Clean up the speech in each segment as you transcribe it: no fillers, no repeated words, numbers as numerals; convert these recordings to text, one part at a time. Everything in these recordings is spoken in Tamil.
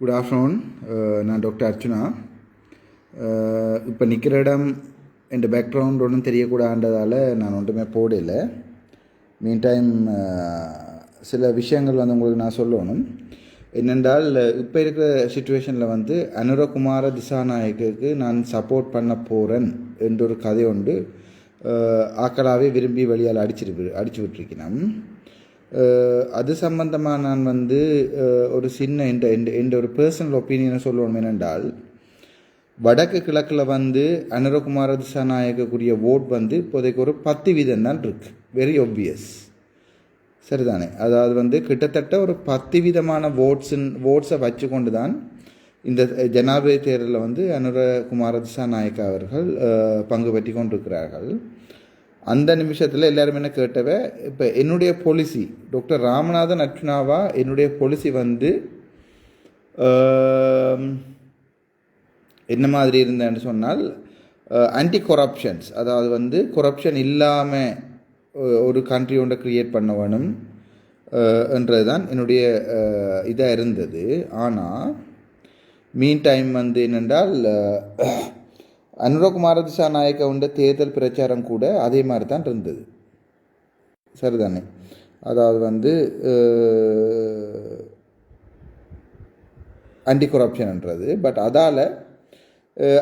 Good afternoon. நான் டாக்டர் அர்ச்சுனா. இப்போ நிற்கிற இடம் என் பேக்ரவுண்ட் ஒன்றும் தெரியக்கூடாதுன்றதால நான் ஒன்றுமே போடல. மீன் டைம் சில விஷயங்கள் வந்து உங்களுக்கு நான் சொல்லணும். என்னென்றால், இப்போ இருக்கிற சுச்சுவேஷனில் வந்து அனுரகுமார திசாநாயக்கு நான் சப்போர்ட் பண்ண போகிறேன் என்ற ஒரு கதை ஒன்று ஆக்களாகவே விரும்பி வழியால் அடிச்சு விட்டுருக்கிறேன். அது சம்பந்தமாக நான் வந்து ஒரு சின்ன என்ற ஒரு பர்சனல் ஒப்பீனியனை சொல்லணும். என்னென்றால், வடக்கு கிழக்கில் வந்து அனுரகுமார திசாநாயகக்கூடிய ஓட் வந்து இப்போதைக்கு ஒரு 10% தான் இருக்கு. வெரி ஒப்வியஸ், சரிதானே? அதாவது வந்து கிட்டத்தட்ட ஒரு 10% ஓட்ஸை வச்சு கொண்டு தான் இந்த ஜனாதிபதி தேர்தலில் வந்து அனுரகுமார திசாநாயக்க அவர்கள் பங்கு பெற்றி கொண்டிருக்கிறார்கள். அந்த நிமிஷத்தில் எல்லாரும் என்ன கேட்டவ, இப்போ என்னுடைய பாலிசி டாக்டர் ராமநாதன் அர்ச்சுனாவா என்னுடைய பாலிசி வந்து என்ன மாதிரி இருந்தேன்னு சொன்னால், ஆன்டி கொரப்ஷன்ஸ், அதாவது வந்து கொரப்ஷன் இல்லாமல் ஒரு கண்ட்ரி ஒன்றை க்ரியேட் பண்ண வேணும் என்றது தான் என்னுடைய இதாக இருந்தது. ஆனால் மீன் டைம் வந்து என்னென்றால், அனுரகுமார திசாநாயக்க தேர்தல் பிரச்சாரம் கூட அதே மாதிரி தான் இருந்தது, சரிதானே? அதாவது வந்து ஆன்டி கொரப்ஷன்ன்றது. பட் அதால்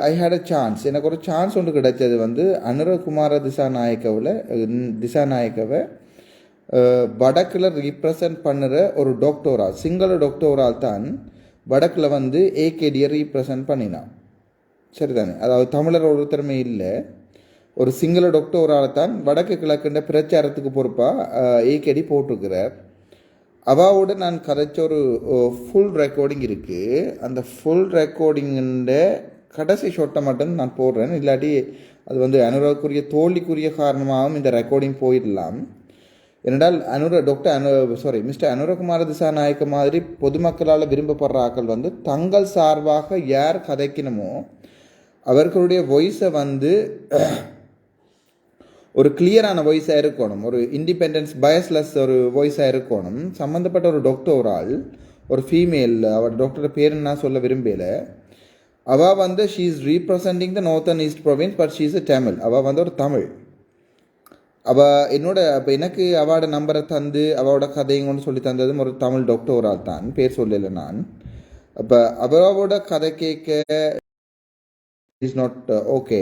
ஐ ஹேட் அ சான்ஸ், எனக்கு ஒரு சான்ஸ் ஒன்று கிடைச்சது வந்து அனுரகுமார திசாநாயக்கவை வடக்கில் ரீப்ரசன்ட் பண்ணுற ஒரு டாக்டரால், சிங்கள டாக்டரால் தான் வடக்கில் வந்து ஏகேடியை ரீப்ரசன்ட் பண்ணினான், சரிதானே? அதாவது தமிழர் ஒருத்தருமே இல்லை, ஒரு சிங்கள டாக்டரால் தான் வடக்கு கிழக்குன்ற பிரச்சாரத்துக்கு பொறுப்பாக ஏகேடி போட்டிருக்கிறார். அவாவோட நான் கதைச்ச ஒரு ஃபுல் ரெக்கார்டிங் இருக்குது. அந்த ஃபுல் ரெக்கார்டிங்குன்ற கடைசி ஷொட்டை மட்டும் நான் போடுறேன். இல்லாட்டி அது வந்து அனுராக்குரிய தோல்விக்குரிய காரணமாகவும் இந்த ரெக்கார்டிங் போயிடலாம். ஏனென்றால் மிஸ்டர் அனுரகுமார திசாநாயக்க மாதிரி பொதுமக்களால் விரும்பப்படுற ஆக்கள் வந்து தங்கள் சார்பாக யார் கதைக்கணுமோ அவர்களுடைய வாய்ஸை வந்து ஒரு கிளியரான வாய்ஸாக இருக்கணும், ஒரு இண்டிபெண்டன்ஸ் பயஸ்லெஸ் ஒரு வாய்ஸாக இருக்கணும். சம்மந்தப்பட்ட ஒரு டாக்டரால், ஒரு ஃபீமேல், அவர் டாக்டரோட பேர் நான் சொல்ல விரும்பலை, அவள் வந்து she is representing the northern east province, but she is a Tamil. அவள் வந்து ஒரு தமிழ். அப்போ எனக்கு அவளோட நம்பரை தந்து அவளோட கதையும் கொண்டு சொல்லி தந்ததும் ஒரு தமிழ் டாக்டரால் தான், பேர் சொல்லலை நான். அப்போ அவளோட கதை கேட்க இஸ் நாட் ஓகே.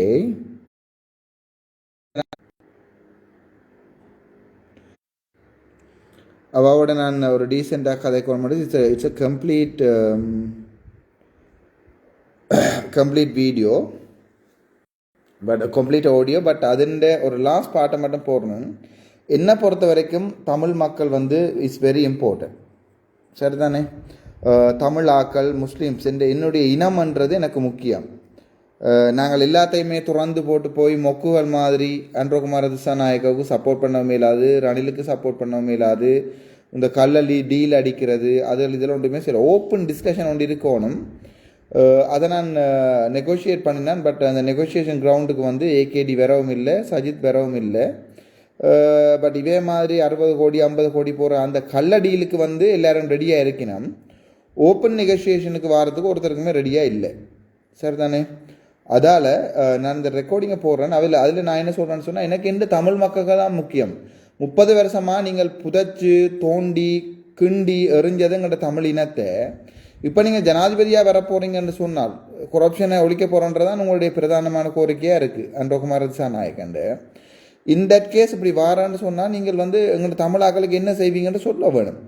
அவளோட நான் ஒரு டீசெண்டாக கதைக்கு வர முடியும். It's a complete video, but complete audio. But அதிൻ്റെ ஒரு லாஸ்ட் பாட்டை மட்டும் போடணும். என்னை பொறுத்த வரைக்கும் தமிழ் மக்கள் வந்து இட்ஸ் வெரி இம்பார்ட்டன்ட், சரிதானே? தமிழ் ஆக்கள், முஸ்லீம்ஸ் என்ற என்னுடைய இனம்ன்றது எனக்கு முக்கியம். நாங்கள் எல்லாத்தையுமே துறந்து போட்டு போய் மொக்குகள் மாதிரி அனுரகுமார திசாநாயக்காவுக்கு சப்போர்ட் பண்ணவும் இல்லாது, ரணிலுக்கு சப்போர்ட் பண்ணவும் இல்லாது, இந்த கல்லலி டீல் அடிக்கிறது அதில் இதெல்லாம் ஒன்றுமே சரி, ஓப்பன் டிஸ்கஷன் ஒன்று இருக்கணும். அதை நான் நெகோஷியேட் பண்ணினேன். பட் அந்த நெகோஷியேஷன் கிரவுண்டுக்கு வந்து ஏகேடி வரவும் இல்லை, சஜித் வரவும் இல்லை. பட் இதே மாதிரி 60 கோடி 50 கோடி போகிற அந்த கள்ள டீலுக்கு வந்து எல்லோரும் ரெடியாக இருக்கணும். ஓப்பன் நெகோஷியேஷனுக்கு வாரத்துக்கு ஒருத்தருக்குமே ரெடியாக இல்லை, சரிதானே? அதால் நான் இந்த ரெக்கார்டிங்கை போடுறேன். அதில் நான் என்ன சொல்கிறேன்னு சொன்னால், எனக்கு எந்த தமிழ் மக்களுக்கு தான் முக்கியம். 30 வருஷமாக நீங்கள் புதைச்சி தோண்டி கிண்டி எறிஞ்சதுங்கிற தமிழ் இனத்தை இப்போ நீங்கள் ஜனாதிபதியாக வர போகிறீங்கன்னு சொன்னால் கொரப்ஷனை ஒழிக்க போகிறோன்றதான் உங்களுடைய பிரதானமான கோரிக்கையாக இருக்குது அனுரகுமார திசாநாயக்கண்டு. இன் தட் கேஸ் இப்படி வாரான்னு சொன்னால் நீங்கள் வந்து எங்களோட தமிழாக்களுக்கு என்ன செய்வீங்கன்னு சொல்ல வேணும்.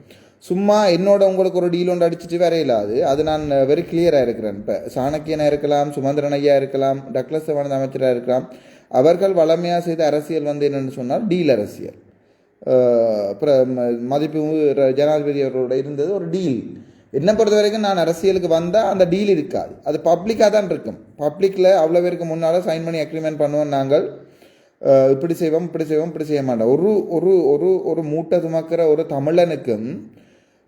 சும்மா என்னோட உங்களுக்கு ஒரு டீல் ஒன்று அடிச்சுட்டு வேற இல்லாது. அது நான் வெரி கிளியராக இருக்கிறேன். இப்போ சாணக்கியனாக இருக்கலாம், சுமந்திரன் ஐயா இருக்கலாம், டக்ளஸ் தேவானந்த அமைச்சராக இருக்கலாம், அவர்கள் வளமையாக செய்த அரசியல் வந்து என்னென்னு சொன்னால் டீல் அரசியல். மதிப்பு ஜனாதிபதி அவர்களோட இருந்தது ஒரு டீல். என்னை பொறுத்த வரைக்கும் நான் அரசியலுக்கு வந்தால் அந்த டீல் இருக்காது, அது பப்ளிக்காக தான் இருக்கும். பப்ளிக்கில் அவ்வளோ பேருக்கு முன்னால் சைன் பண்ணி அக்ரிமெண்ட் பண்ணுவோம், நாங்கள் இப்படி செய்வோம் இப்படி செய்ய மாட்டோம். ஒரு ஒரு ஒரு ஒரு மூட்டை துமக்கிற ஒரு தமிழனுக்கும்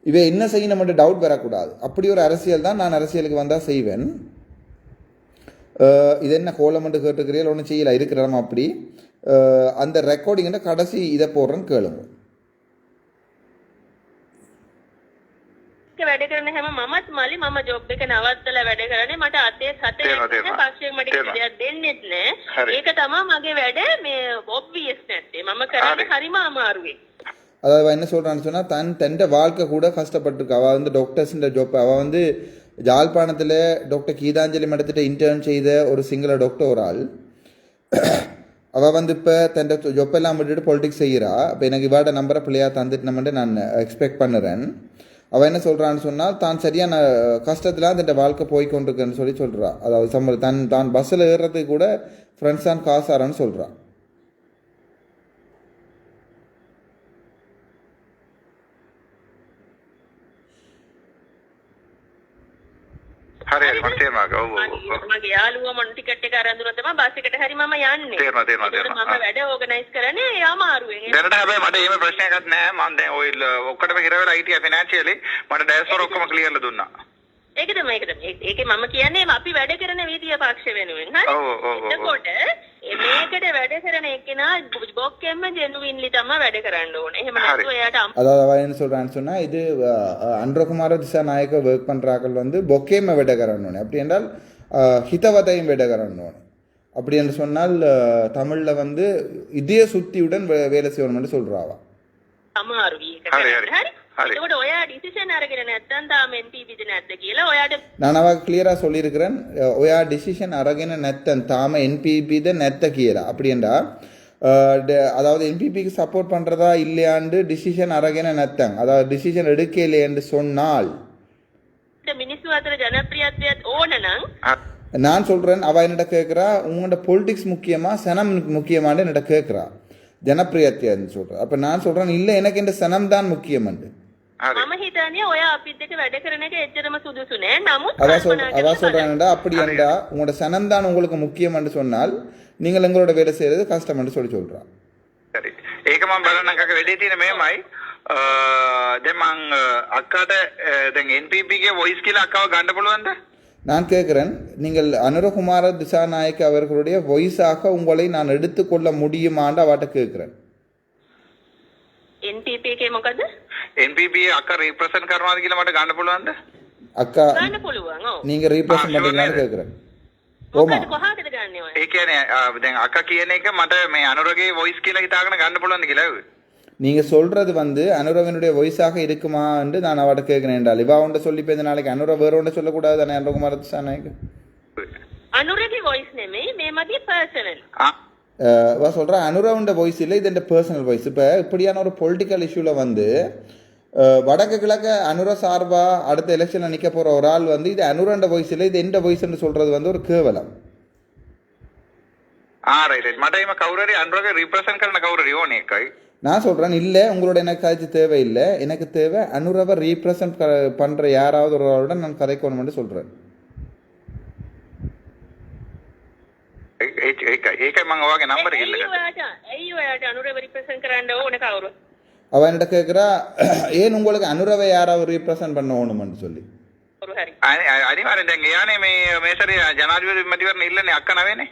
இவை என்ன செய்ய நம்மகிட்ட டவுட் வரக்கூடாது. அப்படி ஒரு அரசியல் தான் நான் அரசியலுக்கு வந்தால் செய்வேன். இது என்ன கோலமெண்ட்டு கேட்டுக்கிறீர்கள், ஒன்றும் செய்யலை, இருக்கிறோம் அப்படி. அந்த ரெக்கார்டிங்கிட்ட கடைசி இதை போடுறேன்னு கேளுங்க. වැඩ කරන හැම මමත් මලි මම ජොබ් එක නවත්තලා වැඩ කරන්නේ මට අතේ සතේ පක්ෂයෙන් මට කිසියක් දෙන්නෙත් නෑ ඒක තමයි මගේ වැඩ මේ ඔබ්වියස් නැත්තේ මම කරන්නේ හරිම අමාරුයි அதாவது அவள் என்ன சொல்கிறான்னு சொன்னால் தன் வாழ்க்கை கூட கஷ்டப்பட்டிருக்கு அவள் வந்து டாக்டர்ஸுன்ற ஜாப் அவள் வந்து ஜாழ்ப்பாணத்தில் டாக்டர் கீதாஞ்சலி மடத்திட்ட இன்டர்ன் செய்த ஒரு சிங்கள டாக்டர் ஒரு ஆள் அவள் வந்து இப்போ தன் ஜொப்பெல்லாம் விட்டுட்டு பொலிட்டிக்ஸ் செய்கிறா இப்போ எனக்கு இவாட நம்பரை பிள்ளையாக தந்துட்டு நான் எக்ஸ்பெக்ட் பண்ணுறேன் அவள் என்ன சொல்கிறான்னு சொன்னால் தான் சரியான கஷ்டத்தில் தன் வாழ்க்கை போய்கொண்டிருக்குன்னு சொல்கிறா அதாவது தான் பஸ்ஸில் ஏறுறதுக்கு கூட ஃப்ரெண்ட்ஸ் தான் காசாரான்னு சொல்கிறான் හරි හරි මට තේරෙනවා ඔව් ඔව් මගේ යාළුවා මොන ටිකට් එක අරන් දුන්නා තමයි බස් එකට හරි මම යන්නේ තේරෙනවා මම වැඩ ඕගනයිස් කරන්නේ අමාරුවෙන් දැනට හැබැයි මට එහෙම ප්‍රශ්නයක්වත් නැහැ මම දැන් ඔය ඔක්කොටම හිර වෙලා හිටියා ෆිනෑන්ෂියලි මට ඩෑස්ෆෝර් ඔක්කොම ක්ලියර්ලා දුන්නා ඒකේ මම කියන්නේ අපි වැඩ කරන විදිය පක්ෂ වෙනුවෙන් හරි එතකොට මේකට වැඩ කරන එකනා බොක්කෙම්ම ජෙනුවින්ලි තමයි වැඩ කරන්න ඕනේ එහෙම නැත්නම් එයාට அதாவது அவ என்ன சொல்றான்னு சொன்னா இது அன்றகுமார திசாநாயக்க ஒர்க் பண்றாக்கள் வந்து பொக்கேம விட கரணும் அப்படி என்றால் ஹிதவதையும் விட கரணும் அப்படி என்று சொன்னால் தமிழ்ல வந்து இதய சுத்தியுடன் வேலை செய்யணும்னு சொல்றாவா අමාරු ඒකට ඔයා ඩිසිෂන් අරගෙන නැත්නම් තාම NPPද නැද්ද කියලා ඔයාට நான் அவ கிளியரா சொல்லியிருக்கிறேன் ඔයා டிசிஷன் අරගෙන නැත්නම් තාම NPPද නැත්ද කියලා அப்படி என்றா அதாவது NPPக்கு சப்போர்ட் பண்றதா இல்லையாண்டு டிசிஷன் அறගෙන නැත්නම් அதாவது டிசிஷன் எடுக்கலைன்னு சொன்னால் මිනිස්සු අතර ජනප්‍රියත්වයක් ඕන නම් நான் சொல்றேன் அவ என்னட்ட கேக்குறா உங்களோட பொலிட்டிக்ஸ் முக்கியமா சனம் முக்கியமான்னு என்னட்ட கேக்குறா ஜனப்பிரியத்தியன்னு சொல்றேன் அப்ப நான் சொல்றேன் இல்ல எனக்கு இந்த சனம் தான் முக்கியம்னு මම හිතන්නේ ඔයා අපිත් එක්ක වැඩ කරන එක එච්චරම සුදුසු නෑ නමුත් அவ சொல்றாங்கடா அப்படி என்றா உங்களோட சனம் தான் உங்களுக்கு முக்கியம்னு சொன்னால் நீங்கள் எங்களோட வேலை செய்யறது கஷ்டம்னு சொல்றா சரி ඒක මම බලන්න අක්කගේ වෙලේ තියෙන මේමයි දැන් මං අක්කාට දැන් NPP ගේ වොයිස් කියලා අක්කව ගන්න පුළුවන්ද நான் கேட்கிறேன் நீங்கள் அனுரகுமார திசாநாயக்க அவர்களுடைய வாய்ஸாக உங்களை நான் எடுத்துக்கொள்ள முடியுமான்னு அவட்ட கேட்கிறேன் NPP එකේ මොකද NPP අක්කා රිප්‍රසන්ට් කරනවාද කියලා මට ගන්න පුළුවන්ද අක්කා ගන්න පුළුවන් ඔව් நீங்க ரிப்ரசன்ட் பண்றீங்களான்னு கேக்குறேன் කොහොමද කොහාටද ගන්නෙ ඔය ඒ කියන්නේ දැන් අක්කා කියන එක මට මේ අනුරගේ වොයිස් කියලා හිතාගෙන ගන්න පුළුවන්ද කියලා நீங்க சொல்றது வந்து அனுரவனுடைய வாய்ஸாக இருக்குமா என்று நான் அவட்ட கேட்கிறேன் என்றால் இவா ஒன்று சொல்லி போய் நாளைக்கு அனுர வேற ஒன்று சொல்லக்கூடாது தானே அனுரகுமார திசாநாயக்க අනුරගේ වොයිස් නෙමෙයි මේ මගේ පර්සනල් வா சொல்கிறேன் அனுரவுண்ட வாய்ஸ் இல்லை இது என் பர்சனல் வாய்ஸ் இப்போ இப்படியான ஒரு பொலிட்டிக்கல் இஷ்யூவில் வந்து வடக்கு கிழக்க அனுர சார்பா அடுத்த எலெக்ஷனில் நிற்க போகிற ஒரு ஆள் வந்து இது அனுரண்ட வாய்ஸ் இல்லை இது எந்த வாய்ஸ்ன்னு சொல்கிறது வந்து ஒரு கேவலம் ரைட் මට එහෙම කවුරු හරි අනුරගේ රිප්‍රසන්ට් කරන කවුරු හරි ඕනේ එකයි நான் சொல்கிறேன் இல்லை உங்களோட எனக்கு கதைச்சு தேவையில்லை எனக்கு தேவை அனுரவை ரீப்ரசன்ட் பண்ணுற யாராவது ஒரு ஆளுடன் நான் கதைக்கணும்னு சொல்கிறேன் ඒකයි මම ඔයාගේ නම්බර ඉල්ලගත්තා ඇයි ඔයාට අනුරව රිප්‍රසන්ට් කරන්න ඕන කවුරු அவ என்னட்ட கேட்குறா ஏன் உங்களுக்கு அனுரவை யாராவது ரீப்ரசன்ட் பண்ணணும்னு சொல்லி අනිවාර්යෙන් දැන් එයානේ මේ සැරේ ජනාධිපති මැතිවරණ ඉල්ලන්නේ අක්කා නවේනේ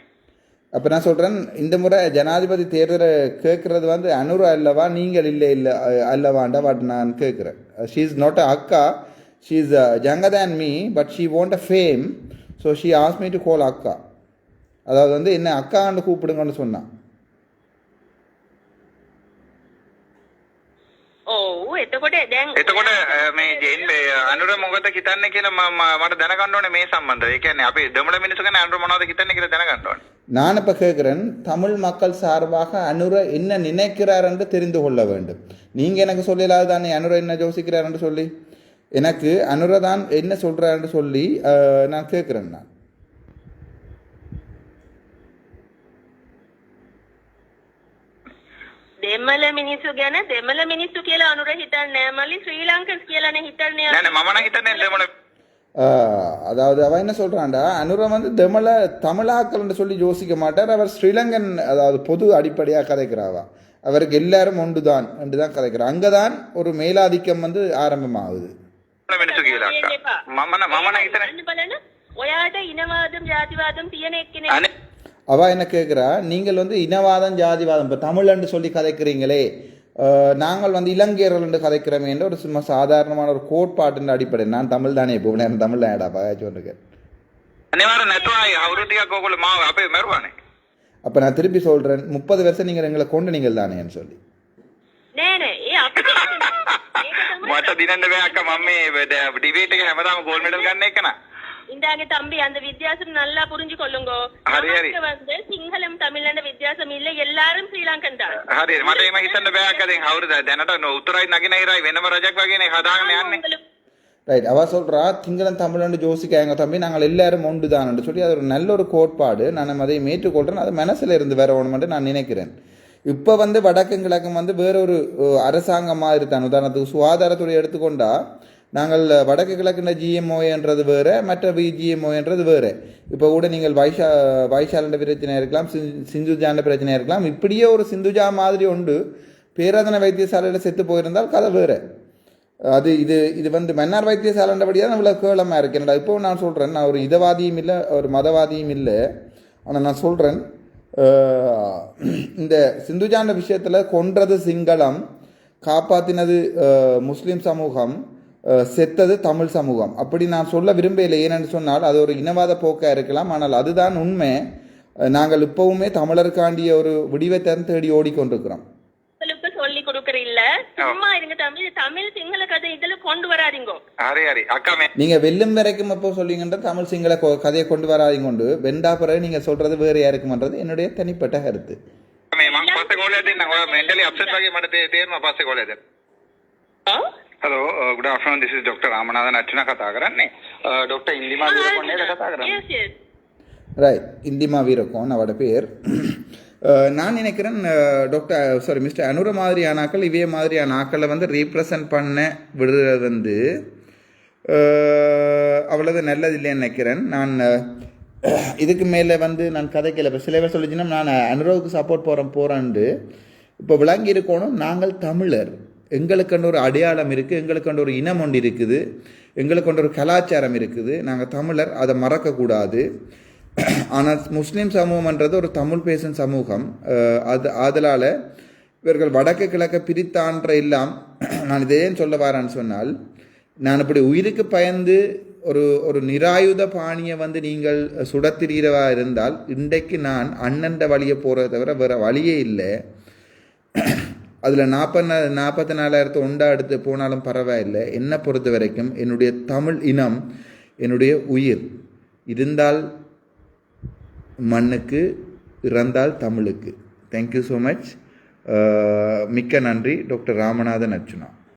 அப்போ நான் சொல்கிறேன் இந்த முறை ஜனாதிபதி தேர்தலை கேட்குறது வந்து அனுர அல்லவா நீங்கள் இல்லை அல்லவாண்டா வாட் நான் கேட்குறேன் ஷீ இஸ் நாட் அ அக்கா she is younger than me but she want a fame so she ask me to call அக்கா அதாவது வந்து என்ன அக்கான்னு கூப்பிடுங்கன்னு சொன்னான் ඔව් එතකොට මේ ජෙන් අනුර මොකද හිතන්නේ කියලා මට දැනගන්න ඕනේ මේ සම්බන්ධව. ඒ කියන්නේ අපි දෙමළ මිනිස්සු ගැන අනුර මොනවද හිතන්නේ කියලා දැනගන්න ඕනේ. நான் இப்போ கேட்குறேன் தமிழ் மக்கள் சார்பாக அனுர என்ன நினைக்கிறார் என்று தெரிந்து கொள்ள வேண்டும். நீங்கள் எனக்கு சொல்லலாது தானே அனுர என்ன யோசிக்கிறார் என்று சொல்லி எனக்கு அனுர தான் என்ன சொல்கிறார் என்று சொல்லி நான் கேட்குறேன் நான் දෙමළ මිනිස්සු ගැන දෙමළ මිනිස්සු කියලා අනුර හිතන්නේ නැහැ මල්ලි ශ්‍රී ලංකන්ස් කියලානේ හිතන්නේ නෑ මම නම් හිතන්නේ දෙමළ அதாவது அவன் என்ன சொல்கிறான்டா அனுர வந்து தமிழாக்கள்னு சொல்லி யோசிக்க மாட்டார் அவர் ஸ்ரீலங்கன் அதாவது பொது அடிப்படையாக கதைக்கிறாவா அவருக்கு எல்லாரும் ஒன்று தான் என்று தான் கதைக்கிறார் அங்கே தான் ஒரு மேலாதிக்கம் வந்து ஆரம்பமாகுது ඔයාට ඉනවාදම් ජාතිවාදම් තියෙන එක්කෙනෙක් அவ என்ன கேட்குறா நீங்கள் வந்து இனவாதம் ஜாதிவாதம் இப்போ தமிழ்ன்னு சொல்லி கதைக்கிறீங்களே நாங்கள் வந்து இலங்கையர்கள் என்று கதைக்கிறோமே என்ற ஒரு சும்மா சாதாரணமான ஒரு கோட்பாட்டின் அடிப்படை. நான் தமிழ் தானே இப்போ நான் தமிழ் தானேடா சொல்லிருக்கேன். அப்போ நான் திருப்பி சொல்கிறேன், 30 வருஷம் நீங்கள் எங்களை கொண்டு நீங்கள் தானேன்னு சொல்லி. මට දිනන්න බෑ අක්කා මම මේ ඩිබේට් එක හැමදාම ගෝල්ඩ් මෙඩල් ගන්න එක නා. இந்தாங்க தம்பி அந்த வித்தியாசம் நல்லா புரிஞ்சுக்கொள்ளுங்க. நமக்கு வந்து சிங்களம் தமிழ்ல வித்தியாசம் இல்ல, எல்லாரும் ஸ்ரீலங்கன் தான். හරි මට එහෙම හිතන්න බෑ අක්කා. දැන් අවුරුද දැනට උතුරයි නගිනහිරයි වෙනම රජක් වගේනේ හදාගෙන යන්නේ. ரைட், அவ சொல்கிறா திங்களம் தமிழ்னு யோசிக்காங்க தம்பி, நாங்கள் எல்லாரும் ஒன்று தானு சொல்லி. அது ஒரு நல்ல ஒரு கோட்பாடு, நான் அதை ஏற்றுக்கொள்கிறேன். அது மனசில் இருந்து வேற ஒன்று நான் நினைக்கிறேன். இப்போ வந்து வடக்கும் கிழக்கும் வந்து வேறொரு அரசாங்கமாக இருக்கான். உதாரணத்துக்கு சுகாதாரத்துறை எடுத்துக்கொண்டா நாங்கள் வடக்கு கிழக்குன்ற ஜிஎம்ஓன்றது வேறு, மற்ற பிஜிஎம்ஓன்றது வேறு. இப்போ கூட நீங்கள் வைஷாலண்ட பிரச்சனை இருக்கலாம், சிந்துஜாண்ட பிரச்சனை இருக்கலாம். இப்படியே ஒரு சிந்துஜா மாதிரி உண்டு பேராதன வைத்தியசாலையில் செத்து போயிருந்தால் கதை வேறு. அது இது வந்து மன்னார் வைத்தியசாலைன்றபடியாக நம்மள கேளமாக இருக்கேன்டா. இப்போ நான் சொல்கிறேன், நான் ஒரு இதவாதியும் இல்லை ஒரு மதவாதியும் இல்லை. ஆனால் நான் சொல்கிறேன், இந்த சிந்துஜாண்ட விஷயத்தில் கொன்றது சிங்களம், காப்பாற்றினது முஸ்லீம் சமூகம், செத்தது தமிழ் சமூகம். அப்படி நான் சொல்ல விரும்பவில்லை. ஏனென்று சொன்னால் அது ஒரு இனவாத போக்காக இருக்கலாம். ஆனால் அதுதான் உண்மை. நாங்கள் இப்போவுமே தமிழருக்காண்டிய ஒரு விடிவை தேடி ஓடிக்கொண்டிருக்கிறோம். சொல்லி கொடுக்கற இல்ல, சும்மா இருங்க தம்பி. தமிழ் சிங்கள கதை இதுல கொண்டு வராதீங்க. நீங்க வெல்லும் வரைக்கும் எப்போ சொல்லுங்கன்ற தமிழ் சிங்கள கதையை கொண்டு வராதீங்க. கொண்டு வெண்டா பிறகு நீங்க சொல்றது வேற யாருக்குமன்றது என்னுடைய தனிப்பட்ட கருத்து. Hello, good afternoon. This is Dr. Ramanathan Archana කතා කරන්නේ. Dr. ඉන්දිමා වීරකෝන් කතා කරන්නේ. Yes, yes. ரைட், இந்திமா வீரகோன் அவட பேர். நான் நினைக்கிறேன் மிஸ்டர் அனுர மாதிரியான ஆக்கள் இவைய மாதிரியான ஆக்களை வந்து ரீப்ரசன்ட் பண்ண விடுறது வந்து அவ்வளவு நல்லது இல்லைன்னு நினைக்கிறேன். நான் இதுக்கு மேலே வந்து நான் கதைக்கல. இப்போ சில பேர் சொல்லிச்சுன்னா நான் அனுரவுக்கு சப்போர்ட் போகிறேன்ட்டு. இப்போ விளங்கி இருக்கணும், நாங்கள் தமிழர், எங்களுக்குன்ற ஒரு அடையாளம் இருக்குது, எங்களுக்குன்ற ஒரு இனம் ஒன்று இருக்குது, எங்களுக்குன்ற ஒரு கலாச்சாரம் இருக்குது. நாங்கள் தமிழர், அதை மறக்கக்கூடாது. ஆனால் முஸ்லீம் சமூகம்ன்றது ஒரு தமிழ் பேசும் சமூகம். அதனால் இவர்கள் வடக்கு கிழக்க பிரித்தான்ற எல்லாம் நான் இதேன்னு சொல்ல வரேன்னு சொன்னால், நான் இப்படி உயிருக்கு பயந்து ஒரு நிராயுத பாணியை வந்து நீங்கள் சுடத்திரீரவா இருந்தால் இன்றைக்கு நான் அண்ணன்ற வழியை போகிறத தவிர வேறு வழியே இல்லை. அதில் 44,000 ஒண்டா எடுத்து போனாலும் பரவாயில்லை. என்னை பொறுத்த வரைக்கும் என்னுடைய தமிழ் இனம் என்னுடைய உயிர். இருந்தால் மண்ணுக்கு, இறந்தால் தமிழுக்கு. Thank you so much. மிக்க நன்றி. டாக்டர் ராமநாதன் அர்ச்சுனா.